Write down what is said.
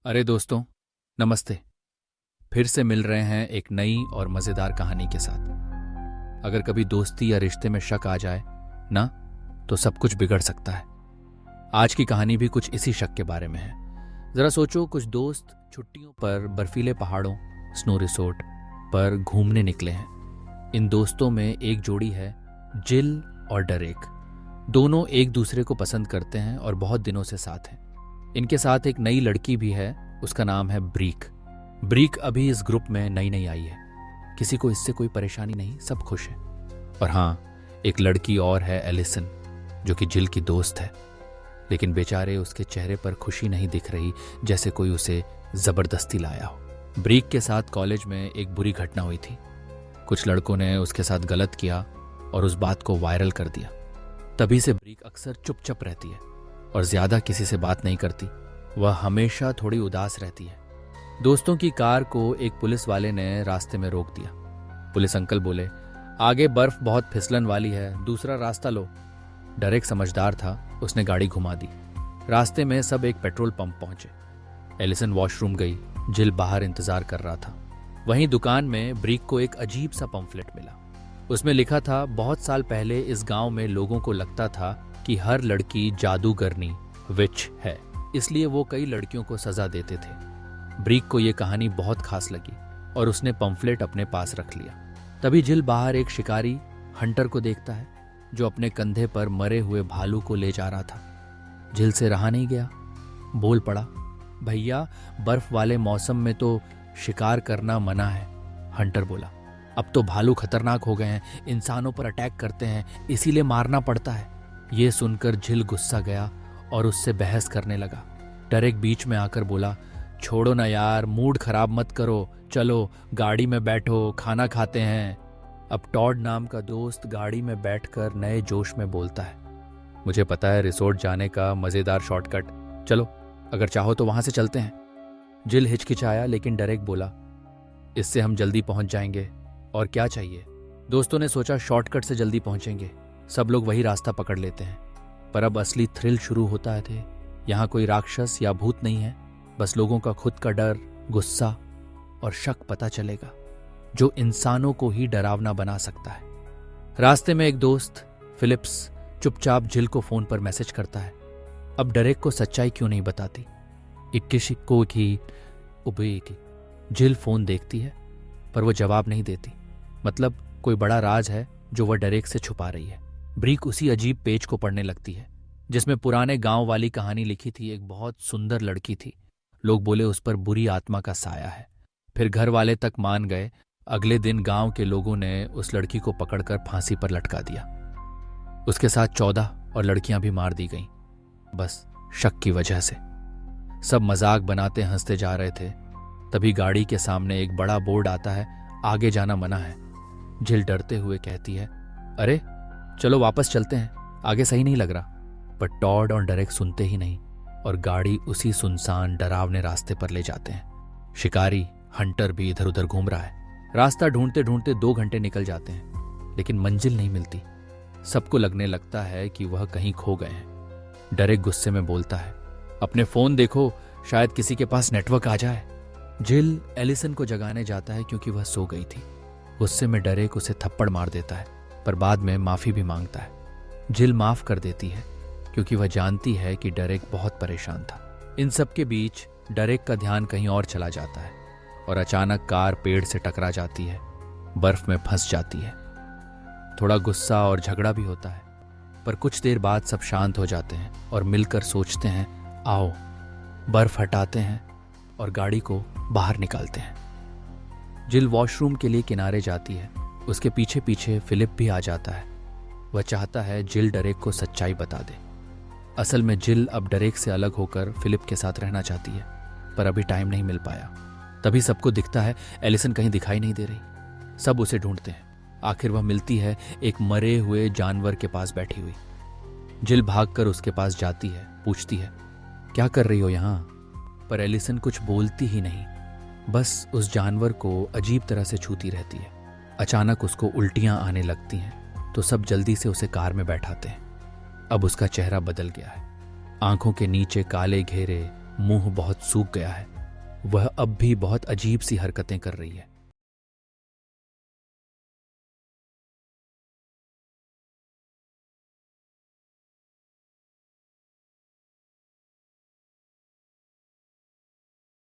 अरे दोस्तों, नमस्ते। फिर से मिल रहे हैं एक नई और मज़ेदार कहानी के साथ। अगर कभी दोस्ती या रिश्ते में शक आ जाए ना, तो सब कुछ बिगड़ सकता है। आज की कहानी भी कुछ इसी शक के बारे में है। जरा सोचो, कुछ दोस्त छुट्टियों पर बर्फीले पहाड़ों, स्नो रिसोर्ट पर घूमने निकले हैं। इन दोस्तों में एक जोड़ी है, जिल और डरेक। दोनों एक दूसरे को पसंद करते हैं और बहुत दिनों से साथ हैं। इनके साथ एक नई लड़की भी है, उसका नाम है ब्रीक। ब्रीक अभी इस ग्रुप में नई नई आई है। किसी को इससे कोई परेशानी नहीं, सब खुश है। और हाँ, एक लड़की और है, एलिसन, जो कि जिल की दोस्त है। लेकिन बेचारे उसके चेहरे पर खुशी नहीं दिख रही, जैसे कोई उसे जबरदस्ती लाया हो। ब्रीक के साथ कॉलेज में एक बुरी घटना हुई थी। कुछ लड़कों ने उसके साथ गलत किया और उस बात को वायरल कर दिया। तभी से ब्रीक अक्सर चुपचाप रहती है और ज्यादा किसी से बात नहीं करती। वह हमेशा थोड़ी उदास रहती है। दोस्तों की कार को एक पुलिस वाले ने रास्ते में रोक दिया। पुलिस अंकल बोले, आगे बर्फ बहुत फिसलन वाली है, दूसरा रास्ता लो। डरेक समझदार था, उसने गाड़ी घुमा दी। रास्ते में सब एक पेट्रोल पंप पहुंचे। एलिसन वॉशरूम गई, जिल बाहर इंतजार कर रहा था। वहीं दुकान में ब्रीक को एक अजीब सा पंफलेट मिला। उसमें लिखा था, बहुत साल पहले इस गांव में लोगों को लगता था कि हर लड़की जादूगरनी, विच है, इसलिए वो कई लड़कियों को सजा देते थे। ब्रीक को ये कहानी बहुत खास लगी और उसने पंफलेट अपने पास रख लिया। तभी जिल बाहर एक शिकारी हंटर को देखता है, जो अपने कंधे पर मरे हुए भालू को ले जा रहा था। जिल से रहा नहीं गया, बोल पड़ा, भैया, बर्फ वाले मौसम में तो शिकार करना मना है। हंटर बोला, अब तो भालू खतरनाक हो गए हैं, इंसानों पर अटैक करते हैं, इसीलिए मारना पड़ता है। ये सुनकर जिल गुस्सा गया और उससे बहस करने लगा। डरेक बीच में आकर बोला, छोड़ो ना यार, मूड खराब मत करो, चलो गाड़ी में बैठो, खाना खाते हैं। अब टॉड नाम का दोस्त गाड़ी में बैठकर नए जोश में बोलता है, मुझे पता है रिसोर्ट जाने का मजेदार शॉर्टकट, चलो अगर चाहो तो वहां से चलते हैं। जिल हिचकिचाया, लेकिन डरेक बोला, इससे हम जल्दी पहुंच जाएंगे, और क्या चाहिए। दोस्तों ने सोचा शॉर्टकट से जल्दी पहुंचेंगे, सब लोग वही रास्ता पकड़ लेते हैं। पर अब असली थ्रिल शुरू होता है। यहाँ कोई राक्षस या भूत नहीं है, बस लोगों का खुद का डर, गुस्सा और शक पता चलेगा, जो इंसानों को ही डरावना बना सकता है। रास्ते में एक दोस्त, फिलिप्स, चुपचाप जिल को फोन पर मैसेज करता है। अब डरेक को सच्चाई क्यों नहीं बताती। इक्कीस को की उबे की जिल फोन देखती है, पर वो जवाब नहीं देती। मतलब कोई बड़ा राज है जो वह डरेक से छुपा रही है। ब्रीक उसी अजीब पेज को पढ़ने लगती है, जिसमें पुराने गांव वाली कहानी लिखी थी। एक बहुत सुंदर लड़की थी, लोग बोले उस पर बुरी आत्मा का साया है। फिर घर वाले तक मान गए। अगले दिन गांव के लोगों ने उस लड़की को पकड़कर फांसी पर लटका दिया। उसके साथ 14 और लड़कियां भी मार दी गईं, बस शक की वजह से। सब मजाक बनाते हंसते जा रहे थे। तभी गाड़ी के सामने एक बड़ा बोर्ड आता है, आगे जाना मना है। जिल डरते हुए कहती है, अरे चलो वापस चलते हैं, आगे सही नहीं लग रहा। पर टॉड और डरेक सुनते ही नहीं और गाड़ी उसी सुनसान डरावने रास्ते पर ले जाते हैं। शिकारी हंटर भी इधर उधर घूम रहा है। रास्ता ढूंढते ढूंढते 2 घंटे निकल जाते हैं, लेकिन मंजिल नहीं मिलती। सबको लगने लगता है कि वह कहीं खो गए हैं। डरेक गुस्से में बोलता है, अपने फोन देखो, शायद किसी के पास नेटवर्क आ जाए। जिल एलिसन को जगाने जाता है, क्योंकि वह सो गई थी। गुस्से में डरेक उसे थप्पड़ मार देता है, पर बाद में माफी भी मांगता है। जिल माफ कर देती है, क्योंकि वह जानती है कि डरेक बहुत परेशान था। इन सब के बीच डरेक का ध्यान कहीं और चला जाता है और अचानक कार पेड़ से टकरा जाती है, बर्फ में फंस जाती है। थोड़ा गुस्सा और झगड़ा भी होता है, पर कुछ देर बाद सब शांत हो जाते हैं और मिलकर सोचते हैं, आओ बर्फ हटाते हैं और गाड़ी को बाहर निकालते हैं। जिल वॉशरूम के लिए किनारे जाती है। उसके पीछे पीछे फिलिप भी आ जाता है। वह चाहता है जिल डरेक को सच्चाई बता दे। असल में जिल अब डरेक से अलग होकर फिलिप के साथ रहना चाहती है, पर अभी टाइम नहीं मिल पाया। तभी सबको दिखता है एलिसन कहीं दिखाई नहीं दे रही। सब उसे ढूंढते हैं। आखिर वह मिलती है एक मरे हुए जानवर के पास बैठी हुई। जिल भागकर उसके पास जाती है, पूछती है, क्या कर रही हो यहाँ। पर एलिसन कुछ बोलती ही नहीं, बस उस जानवर को अजीब तरह से छूती रहती है। अचानक उसको उल्टियां आने लगती हैं, तो सब जल्दी से उसे कार में बैठाते हैं। अब उसका चेहरा बदल गया है, आंखों के नीचे काले घेरे, मुंह बहुत सूख गया है। वह अब भी बहुत अजीब सी हरकतें कर रही है।